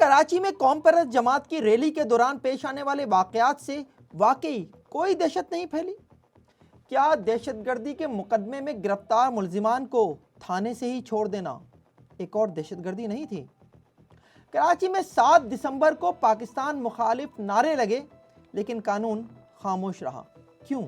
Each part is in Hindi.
कराची में कौम परस्त जमात की रैली के दौरान पेश आने वाले वाकयात से वाकई कोई दहशत नहीं फैली? क्या दहशतगर्दी के मुकदमे में गिरफ्तार मुलजिमान को थाने से ही छोड़ देना एक और दहशतगर्दी नहीं थी? कराची में 7 दिसंबर को पाकिस्तान मुखालिफ नारे लगे, लेकिन कानून खामोश रहा। क्यों?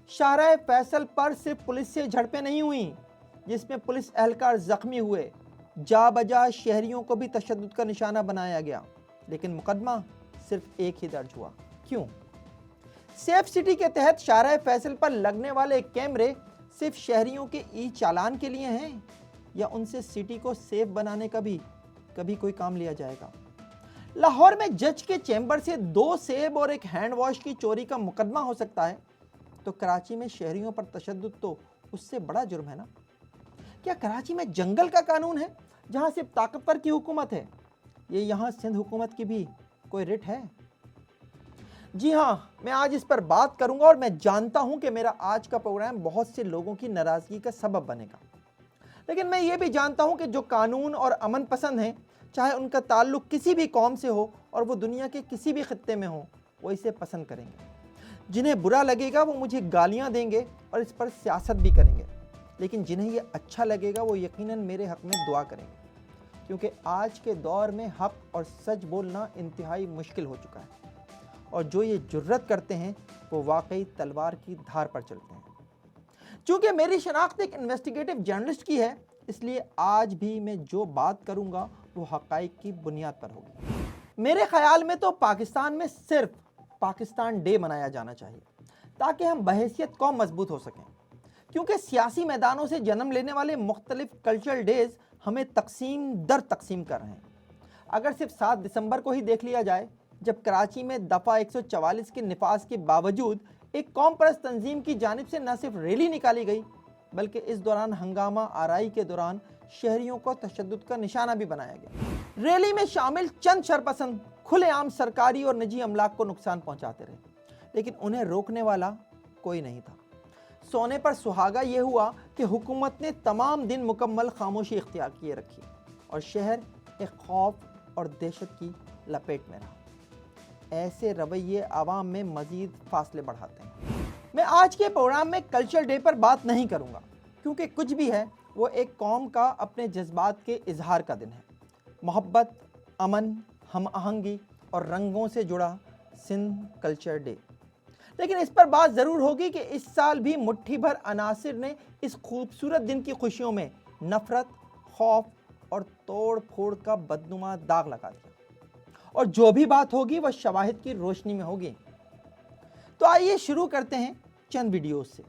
शाहराह फैसल पर सिर्फ पुलिस से झड़पें नहीं हुई, जिसमें पुलिस एहलकार जख्मी हुए, जा बजा शहरियों को भी तशद्दुद का निशाना बनाया गया, लेकिन मुकदमा सिर्फ एक ही दर्ज हुआ। क्यों? सेफ सिटी के तहत शाहराह फैसल पर लगने वाले कैमरे सिर्फ शहरियों के ई चालान के लिए हैं, या उनसे सिटी को सेफ बनाने का भी कभी कोई काम लिया जाएगा? लाहौर में जज के चैम्बर से 2 सेब और एक हैंड वॉश की चोरी का मुकदमा हो सकता है, तो कराची में शहरियों पर तशद्दुद तो उससे बड़ा जुर्म है ना? क्या कराची में जंगल का कानून है जहां सिर्फ ताकतवर की हुकूमत है? ये यहाँ सिंध हुकूमत की भी कोई रिट है? जी हाँ, मैं आज इस पर बात करूंगा और मैं जानता हूं कि मेरा आज का प्रोग्राम बहुत से लोगों की नाराजगी का सबब बनेगा, लेकिन मैं ये भी जानता हूं कि जो कानून और अमन पसंद हैं, चाहे उनका ताल्लुक किसी भी कौम से हो और वो दुनिया के किसी भी खित्ते में हो, वो इसे पसंद करेंगे। जिन्हें बुरा लगेगा वो मुझे गालियां देंगे और इस पर सियासत भी करेंगे, लेकिन जिन्हें ये अच्छा लगेगा वो यकीनन मेरे हक़ में दुआ करेंगे, क्योंकि आज के दौर में हक़ और सच बोलना इंतहाई मुश्किल हो चुका है, और जो ये जुर्रत करते हैं वो वाकई तलवार की धार पर चलते हैं। चूँकि मेरी शनाख्त एक इन्वेस्टिगेटिव जर्नलिस्ट की है, इसलिए आज भी मैं जो बात करूँगा वो हक़ाइक़ की बुनियाद पर होगी। मेरे ख़याल में तो पाकिस्तान में सिर्फ पाकिस्तान डे मनाया जाना चाहिए, ताकि हम बहैसियत कौम मजबूत हो सकें, क्योंकि सियासी मैदानों से जन्म लेने वाले मुख्तलिफ कल्चरल डेज हमें तकसीम दर तकसीम कर रहे हैं। अगर सिर्फ 7 दिसंबर को ही देख लिया जाए, जब कराची में दफ़ा 144 के निफाज के बावजूद एक कौम परस्त तंजीम की जानिब से न सिर्फ रैली निकाली गई, बल्कि इस दौरान हंगामा आराई के दौरान शहरियों को तशद्दुद का निशाना भी बनाया गया। रैली में शामिल चंद शरपसंद खुलेआम सरकारी और निजी अमलाक को नुकसान पहुंचाते रहे, लेकिन उन्हें रोकने वाला कोई नहीं था। सोने पर सुहागा ये हुआ कि हुकूमत ने तमाम दिन मुकम्मल खामोशी इख्तियार किए रखी और शहर एक खौफ और दहशत की लपेट में रहा। ऐसे रवैये आवाम में मज़ीद फासले बढ़ाते हैं। मैं आज के प्रोग्राम में कल्चर डे पर बात नहीं करूँगा, क्योंकि कुछ भी है वो एक कौम का अपने जज्बात के इजहार का दिन है। मोहब्बत, अमन, हम आहंगी और रंगों से जुड़ा सिंध कल्चर डे। लेकिन इस पर बात ज़रूर होगी कि इस साल भी मुट्ठी भर अनासिर ने इस खूबसूरत दिन की खुशियों में नफ़रत, खौफ और तोड़ फोड़ का बदनुमा दाग लगा दिया, और जो भी बात होगी वह शवाहिद की रोशनी में होगी। तो आइए शुरू करते हैं चंद वीडियोस से।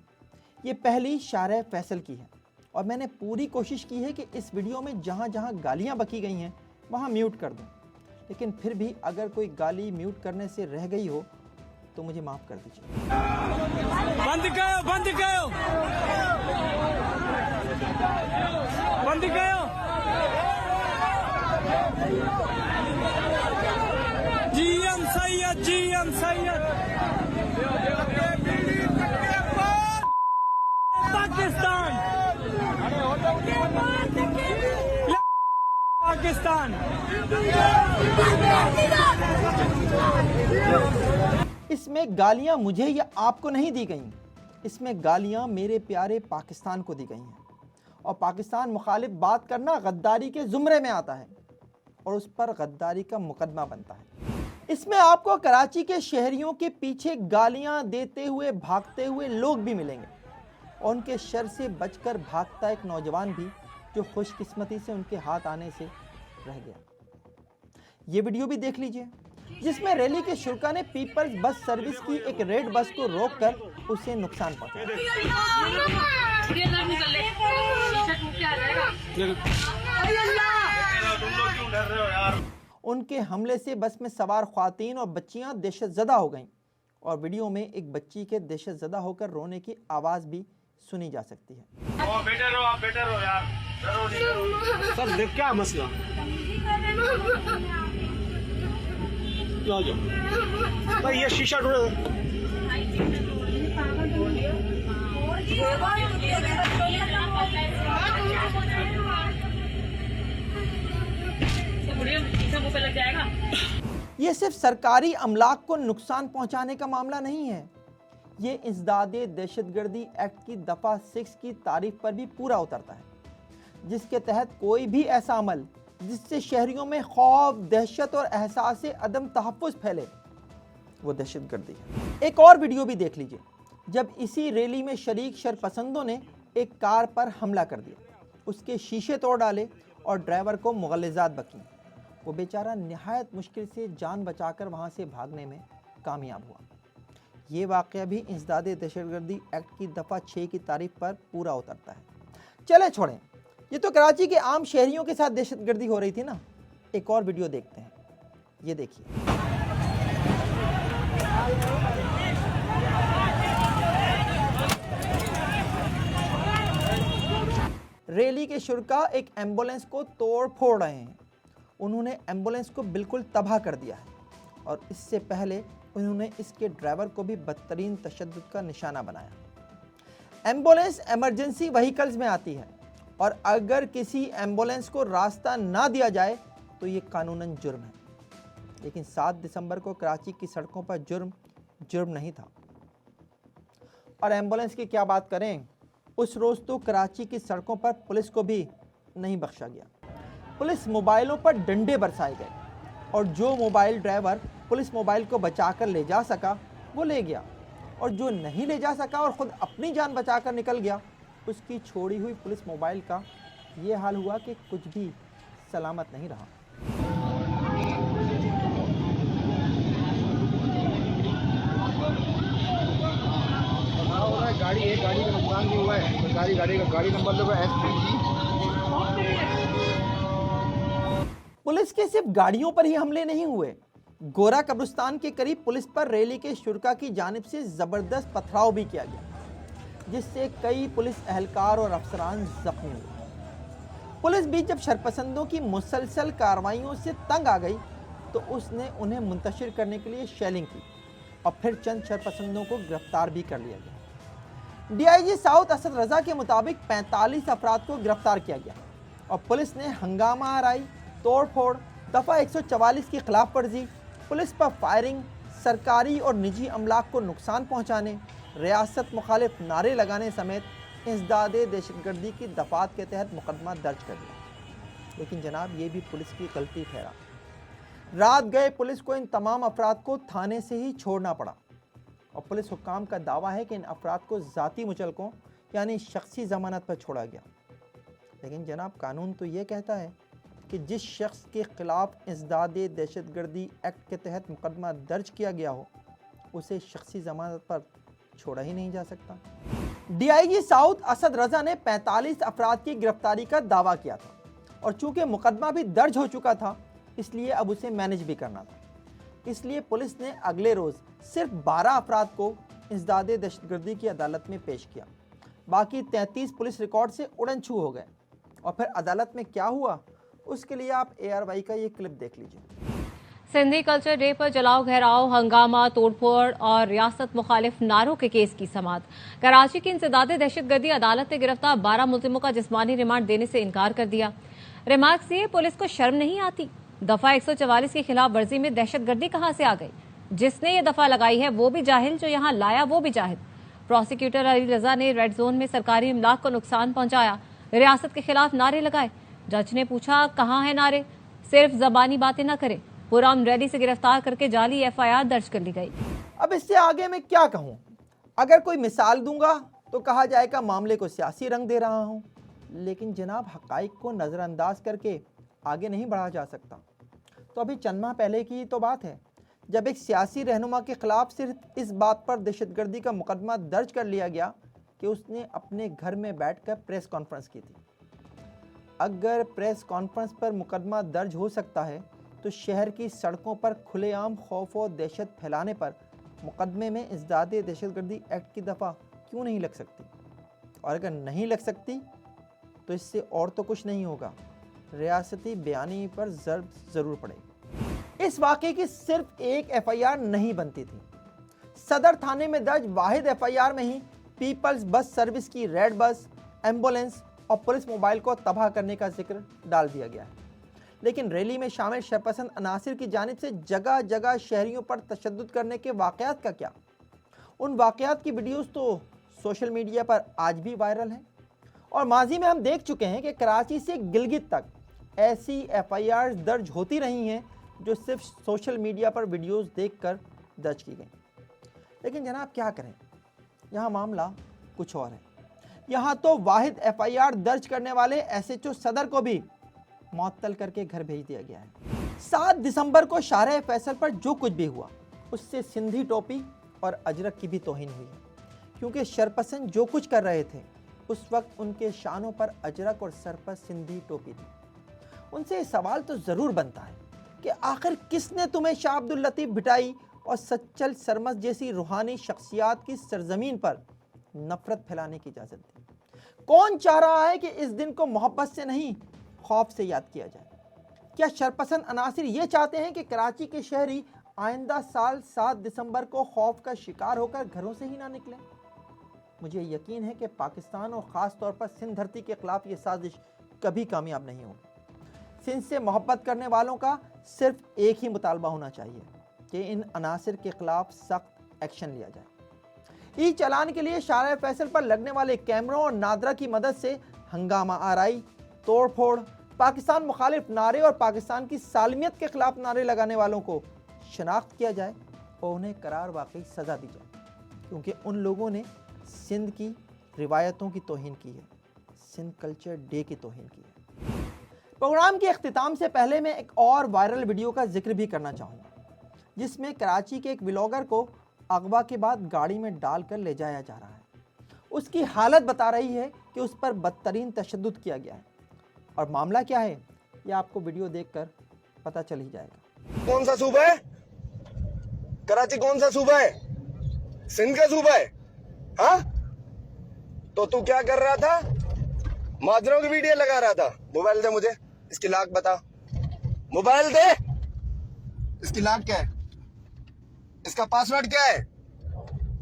ये पहली शाहराह फैसल की है, और मैंने पूरी कोशिश की है कि इस वीडियो में जहाँ जहाँ गालियाँ बकी गई हैं वहाँ म्यूट कर दूँ, लेकिन फिर भी अगर कोई गाली म्यूट करने से रह गई हो तो मुझे माफ़ कर दीजिए। बंद करो, बंद करो, बंद करो। GM Syed, GM Syed. पाकिस्तान, पाकिस्तान। इसमें गालियां मुझे या आपको नहीं दी गई, इसमें गालियां मेरे प्यारे पाकिस्तान को दी गई हैं, और पाकिस्तान मुखालिफ बात करना गद्दारी के ज़ुमरे में आता है और उस पर गद्दारी का मुकदमा बनता है। इसमें आपको कराची के शहरियों के पीछे गालियां देते हुए भागते हुए लोग भी मिलेंगे, और उनके शर से बचकर भागता एक नौजवान भी, जो खुशकिस्मती से उनके हाथ आने से रह गया। ये वीडियो भी देख लीजिए, जिसमें रैली के शुरा ने पीपल्स बस सर्विस की एक रेड बस को रोककर उसे नुकसान पहुंचाया। उनके हमले से बस में सवार ख्वातीन और बच्चियां दहशतज़दा हो गईं, और वीडियो में एक बच्ची के दहशतज़दा होकर रोने की आवाज़ भी सुनी जा सकती है। आप बेटर हो यार, सर देख क्या मसला भाई, ये शीशा ढूंढो। ये सिर्फ सरकारी अमलाक को नुकसान पहुंचाने का मामला नहीं है, ये इंसदादे दहशतगर्दी एक्ट की दफ़ा 6 की तारीफ पर भी पूरा उतरता है, जिसके तहत कोई भी ऐसा अमल जिससे शहरियों में खौफ, दहशत और एहसास अदम तहफ़्फ़ुज़ फैले, वो दहशतगर्दी है। एक और वीडियो भी देख लीजिए, जब इसी रैली में शरीक शरपसंदों ने एक कार पर हमला कर दिया, उसके शीशे तोड़ डाले और ड्राइवर को मुग़ल्लिज़ात बकीं। वो बेचारा निहायत मुश्किल से जान बचाकर वहाँ से भागने में कामयाब हुआ। ये वाक़या भी इंसदादे दहशतगर्दी एक्ट की दफ़ा 6 की तारीफ पर पूरा उतरता है। चले छोड़ें, ये तो कराची के आम शहरियों के साथ दहशतगर्दी हो रही थी ना। एक और वीडियो देखते हैं, ये देखिए। रैली के शुरका एक एम्बुलेंस को तोड़ फोड़ रहे हैं। उन्होंने एम्बुलेंस को बिल्कुल तबाह कर दिया है और इससे पहले उन्होंने इसके ड्राइवर को भी बदतरीन तशद्दुद का निशाना बनाया। एम्बुलेंस इमरजेंसी व्हीकल्स में आती है और अगर किसी एम्बुलेंस को रास्ता ना दिया जाए तो ये कानूनन जुर्म है। लेकिन 7 दिसंबर को कराची की सड़कों पर जुर्म नहीं था। और एम्बुलेंस की क्या बात करें, उस रोज़ तो कराची की सड़कों पर पुलिस को भी नहीं बख्शा गया। पुलिस मोबाइलों पर डंडे बरसाए गए और जो मोबाइल ड्राइवर पुलिस मोबाइल को बचाकर ले जा सका वो ले गया, और जो नहीं ले जा सका और ख़ुद अपनी जान बचाकर निकल गया, उसकी छोड़ी हुई पुलिस मोबाइल का ये हाल हुआ कि कुछ भी सलामत नहीं रहा। गाड़ी का नुकसान भी हुआ है। सरकारी गाड़ी नंबर लगा SPG। पुलिस के सिर्फ गाड़ियों पर ही हमले नहीं हुए। गोरा कब्रिस्तान के करीब पुलिस पर रैली के शुरका की जानिब से ज़बरदस्त पथराव भी किया गया, जिससे कई पुलिस एहलकार और अफसरान जख्मी हुए। पुलिस भी जब शरपसंदों की मुसलसल कार्रवाइयों से तंग आ गई तो उसने उन्हें मुंतशिर करने के लिए शेलिंग की और फिर चंद शरपसंदों को गिरफ्तार भी कर लिया गया। DIG साउथ असद रजा के मुताबिक 45 अफराद को गिरफ्तार किया गया और पुलिस ने हंगामा आराई, तोड़ फोड़, दफ़ा 144 की खिलाफ वर्जी, पुलिस पर फायरिंग, सरकारी और निजी अमलाक को नुकसान पहुँचाने, रियासत मुखालिफ नारे लगाने समेत इंसदादे दहशतगर्दी की दफ़ात के तहत मुकदमा दर्ज कर दिया। लेकिन जनाब, ये भी पुलिस की गलती ठहरा। रात गए पुलिस को इन तमाम अफराद को थाने से ही छोड़ना पड़ा और पुलिस हुक्काम का दावा है कि इन अफराद को ज़ाती मुचलकों यानी शख्सी ज़मानत पर छोड़ा गया। लेकिन जनाब, कानून तो ये कहता है कि जिस शख्स के ख़िलाफ़ इंसदादे दहशतगर्दी एक्ट के तहत मुकदमा दर्ज किया गया हो, उसे शख्सी ज़मानत पर छोड़ा ही नहीं जा सकता। DIG साउथ असद रजा ने 45 अफराद की गिरफ्तारी का दावा किया था और चूँकि मुकदमा भी दर्ज हो चुका था, इसलिए अब उसे मैनेज भी करना था। इसलिए पुलिस ने अगले रोज़ सिर्फ 12 अफराद को इंसदादे दहशतगर्दी की अदालत में पेश किया। बाकी 33 पुलिस रिकॉर्ड से उड़न छू हो गए। और फिर अदालत में क्या हुआ, उसके लिए आप ARY का ये क्लिप देख लीजिए। सिंधी कल्चर डे पर जलाओ घेराव, हंगामा, तोड़फोड़ और रियासत मुखालिफ नारों के केस की समाअत। कराची की इंसदादे दहशतगर्दी अदालत ने गिरफ्तार 12 मुल्जिमों का जिस्मानी रिमांड देने से इनकार कर दिया। रिमार्क्स दिए, पुलिस को शर्म नहीं आती। दफा 144 की खिलाफ वर्जी में दहशतगर्दी कहां से आ गई? जिसने ये दफा लगाई है वो भी जाहिल, जो यहां लाया वो भी जाहिल। प्रोसिक्यूटर अली रजा ने रेड जोन में सरकारी इमलाक को नुकसान पहुंचाया, रियासत के खिलाफ नारे लगाए। जज ने पूछा, कहां है नारे? सिर्फ जबानी बातें न करें। पुराम रैली से गिरफ्तार करके जाली FIR दर्ज कर ली गई। अब इससे आगे मैं क्या कहूँ? अगर कोई मिसाल दूंगा तो कहा जाएगा मामले को सियासी रंग दे रहा हूँ। लेकिन जनाब, हकाइक को नज़रअंदाज करके आगे नहीं बढ़ा जा सकता। तो अभी चंद माह पहले की ही तो बात है, जब एक सियासी रहनुमा के खिलाफ सिर्फ इस बात पर दहशतगर्दी का मुकदमा दर्ज कर लिया गया कि उसने अपने घर में बैठकर प्रेस कॉन्फ्रेंस की थी। अगर प्रेस कॉन्फ्रेंस पर मुकदमा दर्ज हो सकता है तो शहर की सड़कों पर खुलेआम खौफ और दहशत फैलाने पर मुकदमे में इंसदादे दहशतगर्दी एक्ट की दफ़ा क्यों नहीं लग सकती? और अगर नहीं लग सकती तो इससे और तो कुछ नहीं होगा, रियासती बयानी पर ज़र्ब ज़रूर पड़ेगी। इस वाक़े की सिर्फ एक FIR नहीं बनती थी। सदर थाने में दर्ज वाहिद FIR में ही पीपल्स बस सर्विस की रेड बस, एम्बुलेंस और पुलिस मोबाइल को तबाह करने का जिक्र डाल दिया गया है। लेकिन रैली में शामिल शरपसंद अनासिर की जानिब से जगह जगह शहरियों पर तशद्दुद करने के वाक़यात का क्या? उन वाक़यात की वीडियोस तो सोशल मीडिया पर आज भी वायरल हैं और माजी में हम देख चुके हैं कि कराची से गिलगित तक ऐसी FIR दर्ज होती रही हैं जो सिर्फ सोशल मीडिया पर वीडियोस देखकर दर्ज की गई। लेकिन जनाब क्या करें, यहाँ मामला कुछ और है। यहाँ तो वाहिद FIR दर्ज करने वाले SHO सदर को भी मुअत्तल करके घर भेज दिया गया है। 7 दिसंबर को शाहराह फैसल पर जो कुछ भी हुआ उससे सिंधी टोपी और अजरक की भी तौहीन हुई है, क्योंकि शरपसंद जो कुछ कर रहे थे उस वक्त उनके शानों पर अजरक और सर पर सिंधी टोपी थी। उनसे ये सवाल तो ज़रूर बनता है कि आखिर किसने तुम्हें शाह अब्दुल लतीफ़ भिटाई और सच्चल सरमस जैसी रूहानी शख्सियात की सरजमीन पर नफरत फैलाने की इजाज़त दी? कौन चाह रहा है कि इस दिन को मोहब्बत से नहीं खौफ से याद किया जाए? क्या शरपसंद अनासिर ये चाहते हैं कि कराची के शहरी आइंदा साल 7 दिसंबर को खौफ का शिकार होकर घरों से ही ना निकलें? मुझे यकीन है कि पाकिस्तान और ख़ास तौर पर सिंध धरती के ख़िलाफ़ ये साजिश कभी कामयाब नहीं होगी। सिंध से मोहब्बत करने वालों का सिर्फ एक ही मुतालबा होना चाहिए कि इन अनासिर के ख़िलाफ़ सख्त एक्शन लिया जाए। ई चलान के लिए शाहराह फैसल पर लगने वाले कैमरों और नादरा की मदद से हंगामा आराई, तोड़ फोड़, पाकिस्तान मुखालिफ नारे और पाकिस्तान की सालमियत के ख़िलाफ़ नारे लगाने वालों को शनाख्त किया जाए और उन्हें करार वाकई सज़ा दी जाए, क्योंकि उन लोगों ने सिंध की रिवायतों की तौहीन की है, सिंध कल्चर डे की तौहीन की है। प्रोग्राम के अख्तिताम से पहले मैं एक और वायरल वीडियो का जिक्र भी करना चाहूँगा, जिसमें कराची के एक व्लॉगर को अगवा के बाद गाड़ी में डालकर ले जाया जा रहा है। उसकी हालत बता रही है कि उस पर बदतरीन तशद्दुद किया गया है, और मामला क्या है यह आपको वीडियो देखकर पता चल ही जाएगा। कौन सा सूबा है? कराची कौन सा सूबा है? सिंध का सूबा है? हाँ, तो तू क्या कर रहा था? माजरों की वीडियो लगा रहा था। मोबाइल दे मुझे, इसकी लाक बता। मोबाइल दे, इसकी लाक क्या है? इसका पासवर्ड क्या है?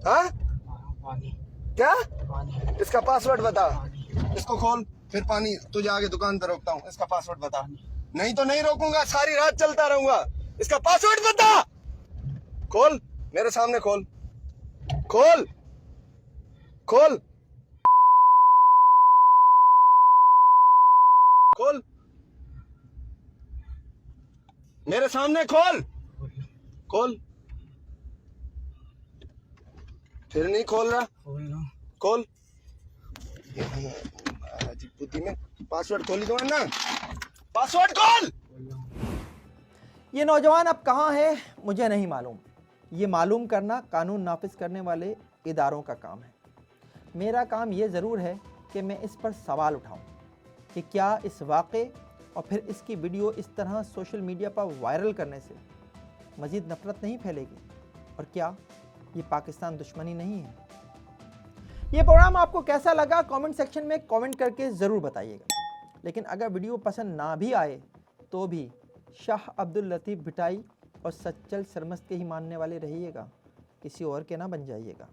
हाँ, क्या? इसका पासवर्ड बता। इसको खोल, फिर पानी। तुझे आगे दुकान पर रोकता हूँ, इसका पासवर्ड बता। नहीं तो नहीं रोकूंगा, सारी रात चलता रहूंगा। इसका पासवर्ड बता। खोल, मेरे सामने खोल, खोल, खोल, खोल, मेरे सामने खोल, खोल। फिर नहीं खोल रहा? खोल। बुद्धि में पासवर्ड खोली तो ना, पासवर्ड खोल। ये नौजवान अब कहाँ है मुझे नहीं मालूम। ये मालूम करना कानून नाफिज करने वाले इदारों का काम है। मेरा काम ये ज़रूर है कि मैं इस पर सवाल उठाऊं कि क्या इस वाक़े और फिर इसकी वीडियो इस तरह सोशल मीडिया पर वायरल करने से मज़ीद नफरत नहीं फैलेगी, और क्या ये पाकिस्तान दुश्मनी नहीं है? ये प्रोग्राम आपको कैसा लगा कमेंट सेक्शन में कमेंट करके ज़रूर बताइएगा। लेकिन अगर वीडियो पसंद ना भी आए तो भी शाह अब्दुल लतीफ़ भिटाई और सच्चल सरमस्त के ही मानने वाले रहिएगा, किसी और के ना बन जाइएगा।